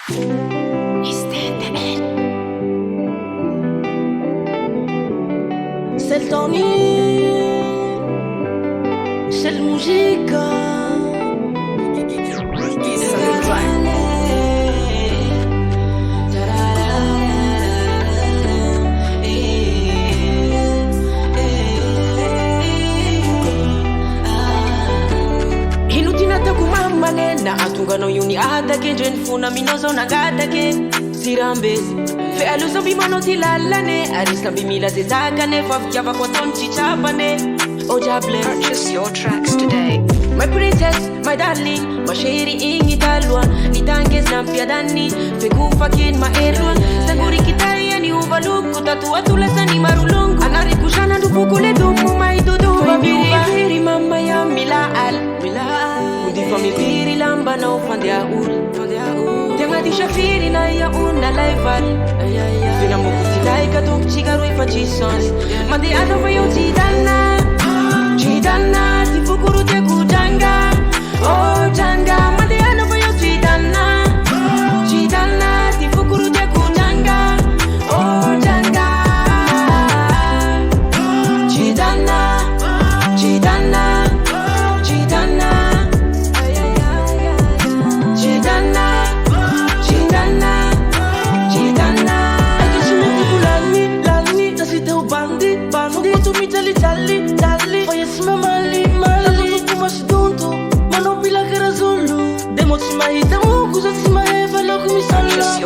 C'est le Tony, c'est le musique. Na atungano yuni adake njeni funa minozo nagadake sirambezi fe aluso bimano tilalane arisna bimila zezagane fafiava kwa tonchi chapane ojable. Purchase your tracks today. My princess, my darling, my sheri ingi talwa nitanges na mpiadani fe kufakin ma erwan sanguri kitaya ni uvaluku tatua tulasani marulungu anari kushana ndufukule dumu maidudu viri mama ya milaal Fami piri lamba na ufande ya Tenga di shafiri na ya una laival Vina mukuti laika tuk chigaru ifa jisons Mandi ano vayo chidana Chidana tifukuru te kujanga Oh janga Mandi ano vayo chidana Chidana tifukuru te kujanga Oh janga Chidana Chidana Chidana Dalli Fai esme mali Lalo kuma si dunto Mano bila kera zulu Demo si mahita mo Kusa si maheva Loko mi salla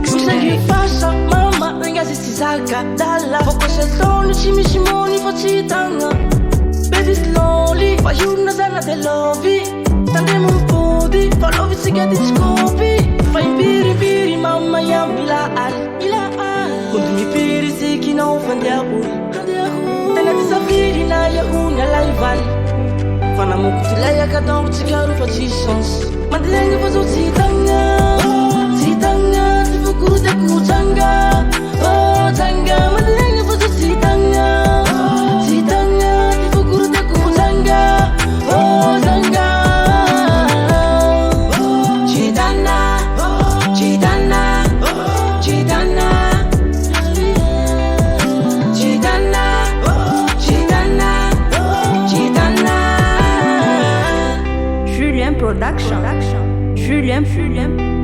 Mi sa che fascia Mamma Ragazzi si sacca Dalla Focco se il tono Cimi simoni Facci tanga Baby slowly Fai una sana te lovi Tandemo un po' di Fa lovi si che ti scopi Fai piri Mamma yam bila al Kundi mi piri si chi non fandi a Tena tisafiri na ya una laival Fana mukutilaya kadong tsigaru pa jisons Madilenga pa zo tsitanga Tsitanga Tifukuru te kutanga Oh tanga Madilenga pa zo tsitanga Tsitanga Tifukuru te kutanga Oh tanga Chidana Chidana Chidana Production. Julien.